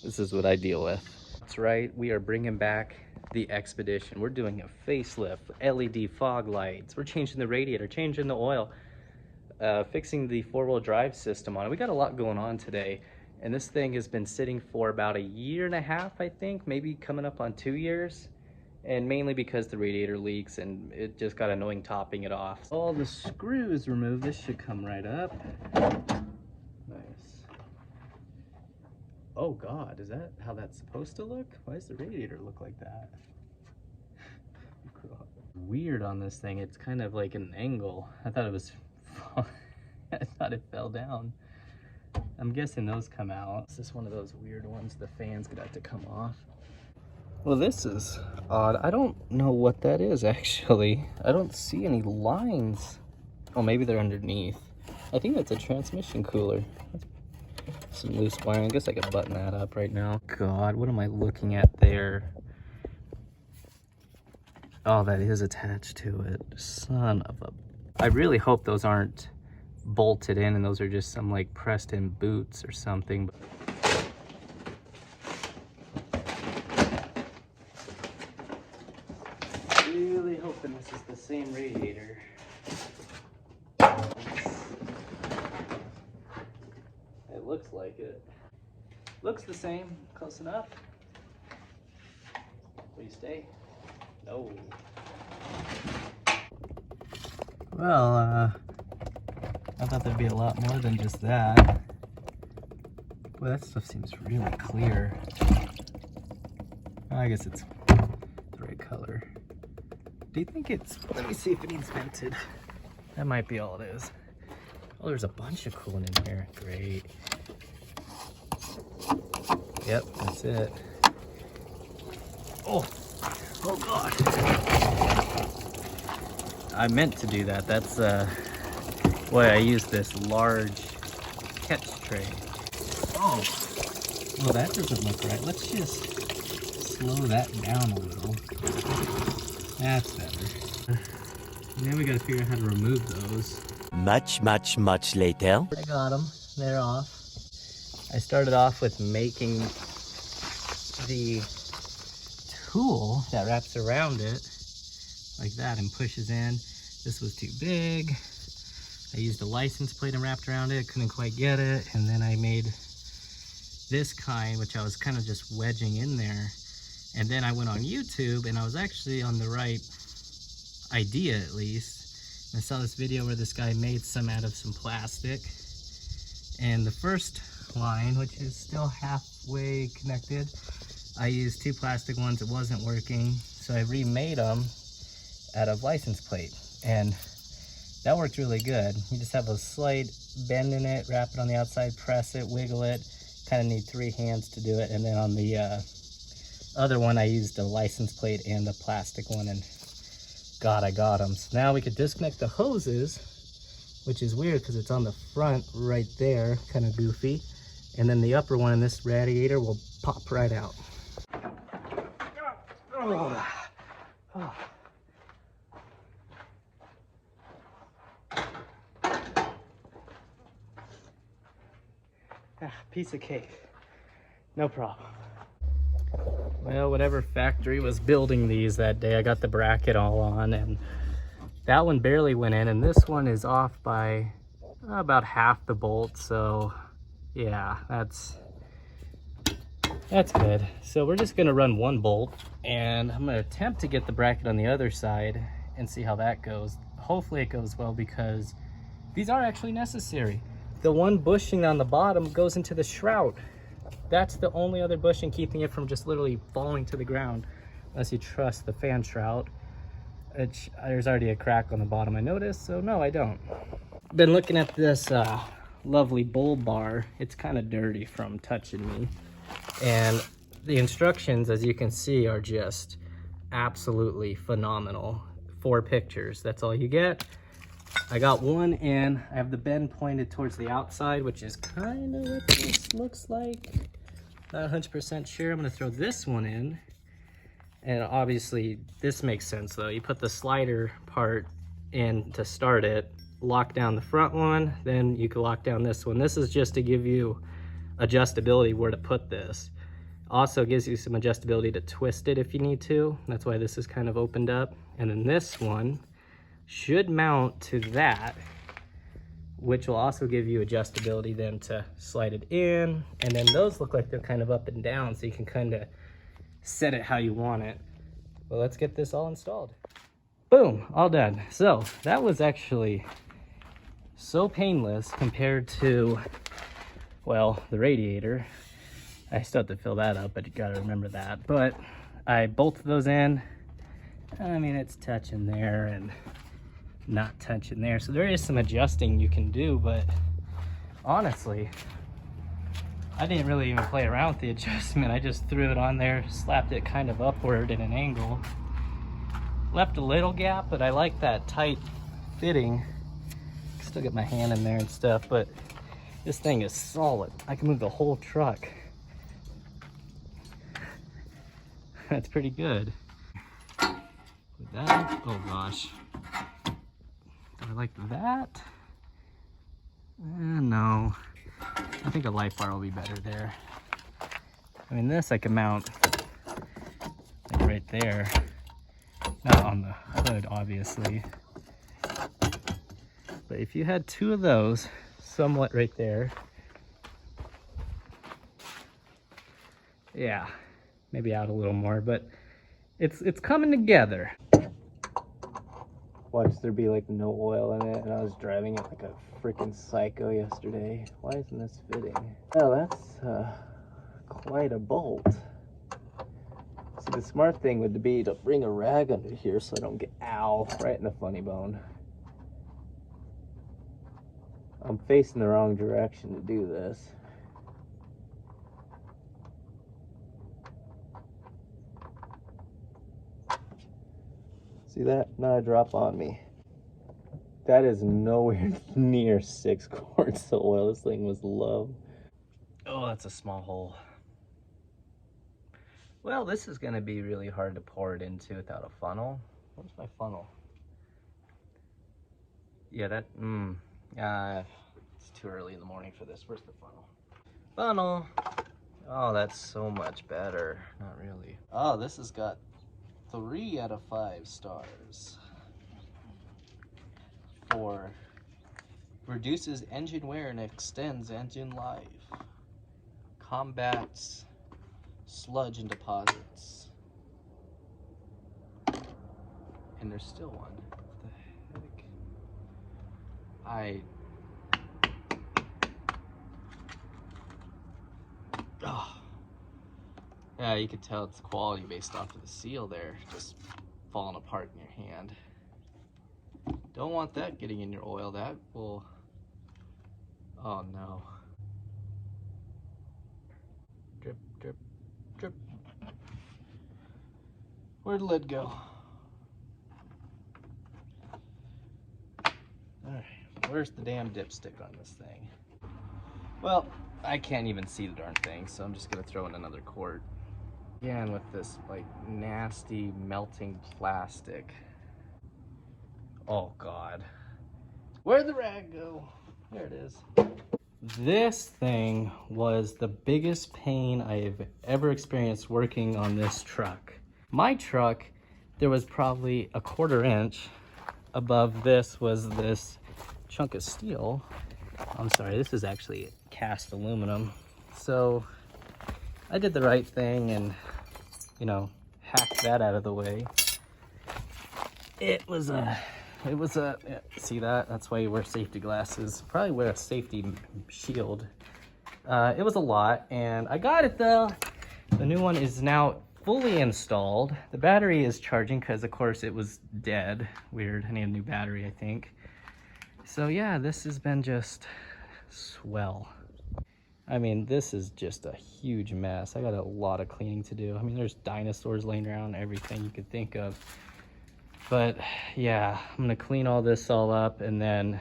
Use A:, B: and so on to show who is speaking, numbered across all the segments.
A: This is what I deal with. That's right, we are bringing back the Expedition. We're doing a facelift, LED fog lights. We're changing the radiator, changing the oil, fixing the four-wheel drive system on it. We got a lot going on today. And this thing has been sitting for about 1.5 years, I think, maybe coming up on 2 years. And mainly because the radiator leaks and it just got annoying topping it off. All the screws removed. This should come right up. Nice. Oh God, is that how that's supposed to look? Why does the radiator look like that? Weird on this thing. It's kind of like an angle. I thought it was, I thought it fell down. I'm guessing those come out. This is one of those weird ones. The fan's gonna have to come off. Well, this is odd. I don't know what that is, actually. I don't see any lines. Oh, maybe they're underneath. I think that's a transmission cooler. That's some loose wiring. I guess I could button that up right now. God, what am I looking at there? Oh, that is attached to it. Son of a... I really hope those aren't bolted in and those are just some like pressed in boots or something. Really hoping this is the same radiator. It looks like it. Looks the same. Close enough. Will you stay? No. Well, I thought there'd be a lot more than just that. Boy, that stuff seems really clear. I guess it's the right color. Do you think it's... Let me see if it needs vented. That might be all it is. Oh, there's a bunch of coolant in here. Great. Yep, that's it. Oh! Oh God! I meant to do that. That's why I use this large catch tray. Oh! Well, that doesn't look right. Let's just slow that down a little. That's better. Now we gotta figure out how to remove those.
B: Much later.
A: I got them. They're off. I started off with making the tool that wraps around it like that and pushes in. This was too big. I used a license plate and wrapped around it. Couldn't quite get it. And then I made this kind, which I was kind of just wedging in there. And then I went on YouTube and I was actually on the right idea, at least. I saw this video where this guy made some out of some plastic. And the first line, which is still halfway connected, I used 2 plastic ones. It wasn't working. So I remade them out of license plate. And that worked really good. You just have a slight bend in it, wrap it on the outside, press it, wiggle it. Kind of need 3 hands to do it. And then on the other one, I used a license plate and a plastic one, and God, I got them. So now we could disconnect the hoses, which is weird because it's on the front right there, kind of goofy. And then the upper one in this radiator will pop right out. Oh. Oh. Piece of cake. No problem. Well, whatever factory was building these that day, I got the bracket all on, and that one barely went in, and this one is off by about half the bolt. So yeah, that's good. So we're just gonna run 1 bolt, and I'm gonna attempt to get the bracket on the other side and see how that goes. Hopefully it goes well, because these are actually necessary. The one bushing on the bottom goes into the shroud. That's the only other bushing keeping it from just literally falling to the ground, unless you trust the fan shroud. There's already a crack on the bottom, I noticed, so no, I don't. Been looking at this lovely bull bar. It's kind of dirty from touching me. And the instructions, as you can see, are just absolutely phenomenal. 4 pictures, that's all you get. I got one in. I have the bend pointed towards the outside, which is kind of what this looks like. Not 100% sure. I'm gonna throw this one in. And obviously this makes sense though. You put the slider part in to start it, lock down the front one, then you can lock down this one. This is just to give you adjustability where to put this. Also gives you some adjustability to twist it if you need to. That's why this is kind of opened up. And then this one should mount to that, which will also give you adjustability then to slide it in. And then those look like they're kind of up and down, so you can kind of set it how you want it. Well, let's get this all installed. Boom, all done. So that was actually so painless compared to, well, the radiator. I still have to fill that up, but you gotta remember that. But I bolted those in. I mean, it's touching there and not touching there. So there is some adjusting you can do, but honestly, I didn't really even play around with the adjustment. I just threw it on there, slapped it kind of upward at an angle. Left a little gap, but I like that tight fitting. Still get my hand in there and stuff, but this thing is solid. I can move the whole truck. That's pretty good. With that, oh gosh. Do I like that? No. I think a light bar will be better there. I mean, this I can mount like right there. Not on the hood, obviously. But if you had two of those, somewhat right there. Yeah, maybe out a little more, but it's coming together. Watched there be like no oil in it, and I was driving it like a freaking psycho yesterday. Why isn't this fitting? Well, that's quite a bolt. See, the smart thing would be to bring a rag under here so I don't get, ow, right in the funny bone. I'm facing the wrong direction to do this. See that? Now I drop on me. That is nowhere near 6 quarts of oil. This thing was low. Oh, that's a small hole. Well, this is gonna be really hard to pour it into without a funnel. Where's my funnel? Yeah, that, it's too early in the morning for this. Where's the funnel? Funnel! Oh, that's so much better. Not really. Oh, this has got 3 out of 5 stars. For reduces engine wear and extends engine life. Combats sludge and deposits. And there's still one. What the heck? Oh. Yeah, you could tell it's quality based off of the seal there, just falling apart in your hand. Don't want that getting in your oil. That will, oh no. Drip, drip, drip. Where'd the lid go? Alright, where's the damn dipstick on this thing? Well, I can't even see the darn thing, so I'm just gonna throw in another quart. Again, with this like nasty melting plastic. Oh God. Where'd the rag go? There it is. This thing was the biggest pain I've ever experienced working on this truck. My truck, there was probably a 1/4 inch above this was this chunk of steel. I'm sorry, this is actually cast aluminum. So I did the right thing and, you know, hacked that out of the way. It was a, yeah, see that? That's why you wear safety glasses. Probably wear a safety shield. It was a lot, and I got it though. The new one is now fully installed. The battery is charging because of course it was dead. Weird, I need a new battery, I think. So yeah, this has been just swell. I mean, this is just a huge mess. I got a lot of cleaning to do. I mean, there's dinosaurs laying around, everything you could think of. But yeah, I'm gonna clean all this all up and then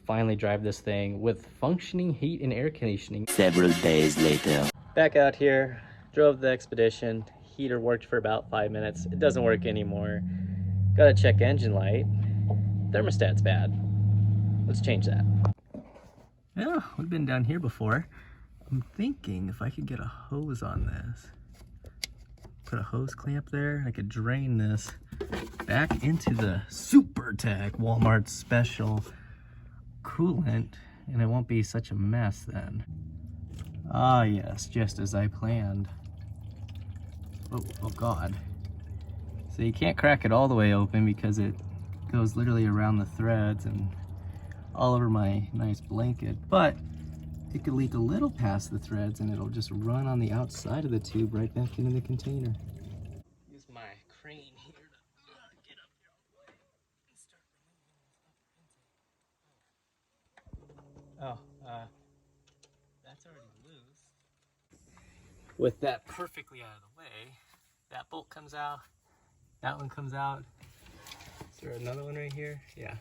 A: finally drive this thing with functioning heat and air conditioning.
B: Several days later.
A: Back out here, drove the Expedition. Heater worked for about 5 minutes. It doesn't work anymore. Gotta check engine light. Thermostat's bad. Let's change that. Yeah, we've been down here before. I'm thinking if I could get a hose on this, put a hose clamp there, I could drain this back into the SuperTech Walmart special coolant, and it won't be such a mess then. Ah yes, just as I planned. Oh God. So you can't crack it all the way open because it goes literally around the threads and all over my nice blanket, but it could leak a little past the threads and it'll just run on the outside of the tube right back into the container. Use my crane here to get up here all the way and start removing this. That's already loose. With that perfectly out of the way, that bolt comes out, that one comes out. Is there another one right here? Yeah.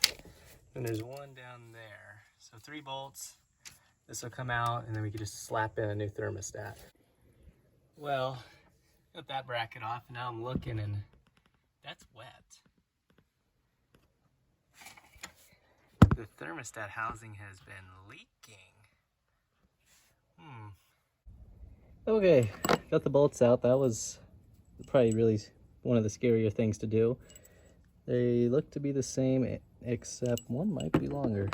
A: And there's one down there. So 3 bolts. This will come out, and then we can just slap in a new thermostat. Well, got that bracket off. Now I'm looking, and that's wet. The thermostat housing has been leaking. Okay, got the bolts out. That was probably really one of the scarier things to do. They look to be the same, except one might be longer.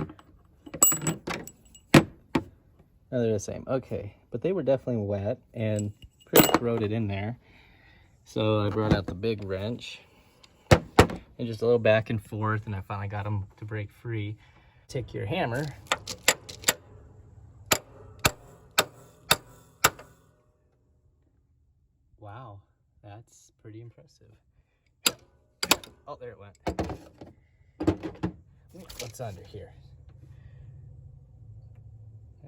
A: No, they're the same. Okay, but they were definitely wet and pretty corroded in there. So I brought out the big wrench and just a little back and forth, and I finally got them to break free. Take your hammer. Wow, that's pretty impressive. Oh, there it went. What's under here?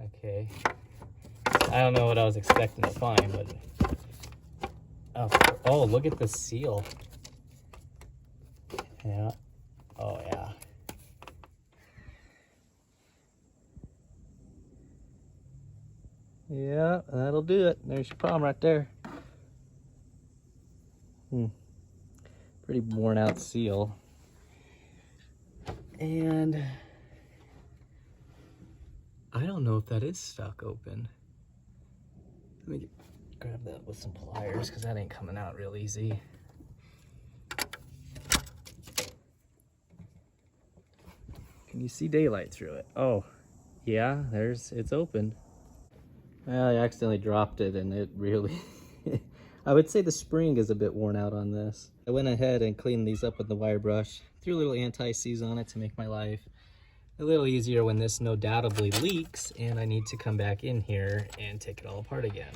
A: Okay. I don't know what I was expecting to find, but oh, look at the seal. Yeah. Oh yeah. Yeah, that'll do it. There's your problem right there. Pretty worn out seal. And I don't know if that is stuck open. Let me grab that with some pliers because that ain't coming out real easy. Can you see daylight through it? Oh, yeah, it's open. Well, I accidentally dropped it and it really, I would say the spring is a bit worn out on this. I went ahead and cleaned these up with the wire brush, threw a little anti-seize on it to make my life a little easier when this no doubtably leaks and I need to come back in here and take it all apart again.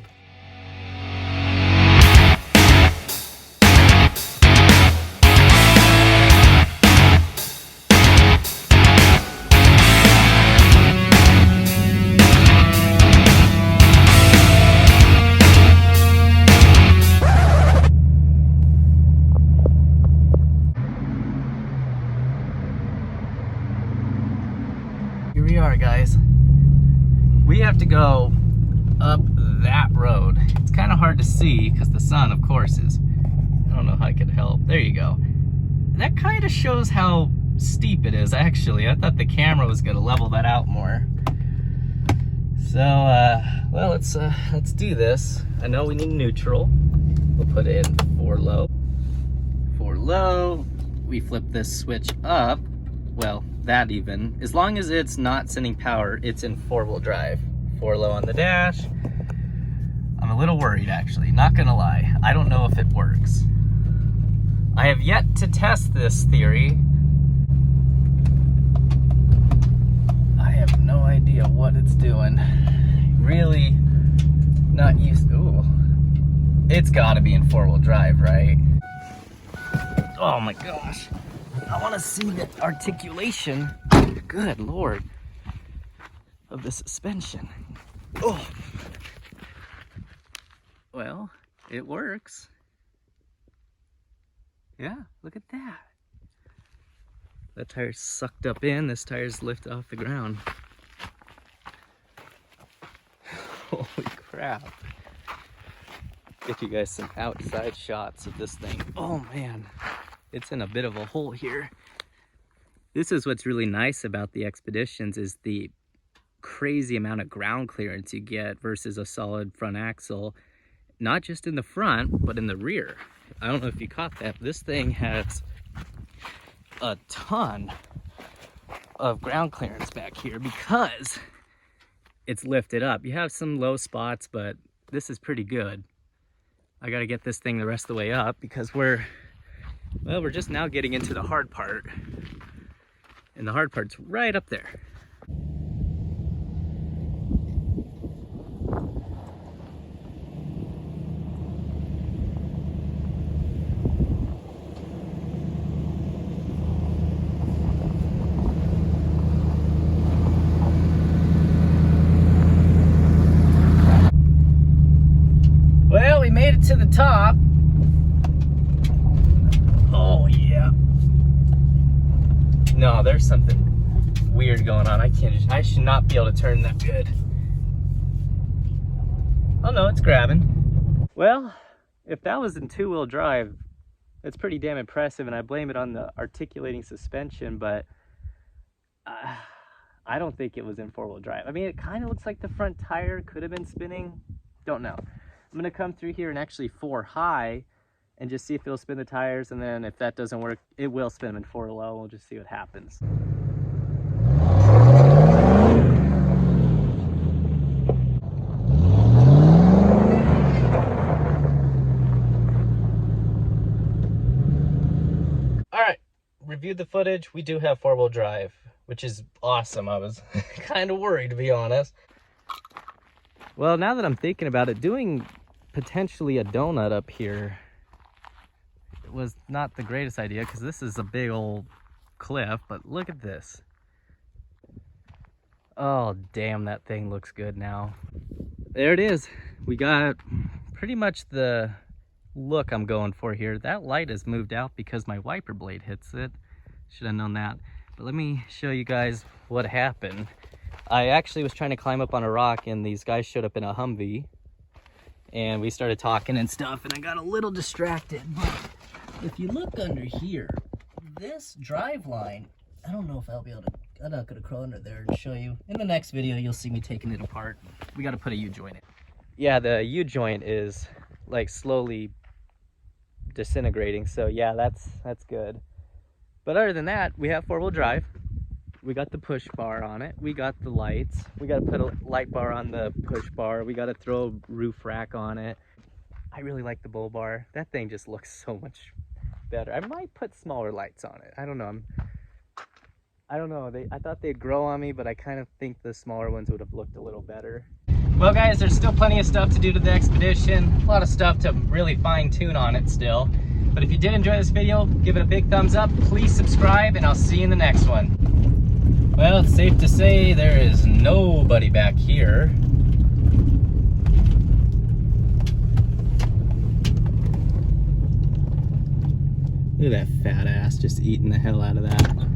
A: Here we are, guys. We have to go up that road. It's kind of hard to see because the sun, of course, is, I don't know how I could help. There you go. That kind of shows how steep it is, actually. I thought the camera was going to level that out more. So, well, let's do this. I know we need neutral. We'll put it in 4 low. 4 low. We flip this switch up. Well, that even. As long as it's not sending power, it's in 4-wheel drive. 4 low on the dash. I'm a little worried, actually, not gonna lie. I don't know if it works. I have yet to test this theory. I have no idea what it's doing. Really not used. Ooh. It's gotta be in 4-wheel drive, right? Oh my gosh. I want to see the articulation, good Lord, of the suspension. Oh, well, it works. Yeah, look at that. That tire's sucked up in, this tire's lifted off the ground. Holy crap. Get you guys some outside shots of this thing. Oh man. It's in a bit of a hole here. This is what's really nice about the Expeditions is the crazy amount of ground clearance you get versus a solid front axle, not just in the front, but in the rear. I don't know if you caught that. This thing has a ton of ground clearance back here because it's lifted up. You have some low spots, but this is pretty good. I got to get this thing the rest of the way up because we're just now getting into the hard part, and the hard part's right up there. Well, we made it to the top. Oh yeah. No, there's something weird going on. I should not be able to turn that good. Oh no, it's grabbing. Well, if that was in two-wheel drive, it's pretty damn impressive, and I blame it on the articulating suspension, but I don't think it was in four-wheel drive. I mean, it kind of looks like the front tire could have been spinning. Don't know. I'm gonna come through here and actually 4 high and just see if it'll spin the tires, and then if that doesn't work, it will spin them in 4 low. We'll just see what happens. All right, reviewed the footage. We do have 4-wheel drive, which is awesome. I was kind of worried, to be honest. Well, now that I'm thinking about it, doing potentially a donut up here was not the greatest idea because this is a big old cliff, but look at this. Oh, damn, that thing looks good now. There it is. We got pretty much the look I'm going for here. That light has moved out because my wiper blade hits it. Should have known that. But let me show you guys what happened. I actually was trying to climb up on a rock, and these guys showed up in a Humvee, and we started talking and stuff, and I got a little distracted. But if you look under here, this drive line, I don't know if I'll be able to, I'm not gonna crawl under there and show you. In the next video, you'll see me taking it apart. We gotta put a U-joint in. Yeah, the U-joint is like slowly disintegrating, so yeah, that's good. But other than that, we have 4-wheel drive. We got the push bar on it. We got the lights. We got to put a light bar on the push bar. We got to throw a roof rack on it. I really like the bull bar. That thing just looks so much better. I might put smaller lights on it. I don't know. I thought they'd grow on me, but I kind of think the smaller ones would have looked a little better. Well, guys, there's still plenty of stuff to do to the Expedition. A lot of stuff to really fine tune on it still. But if you did enjoy this video, give it a big thumbs up. Please subscribe, and I'll see you in the next one. Well, it's safe to say there is nobody back here. Look at that fat ass just eating the hell out of that.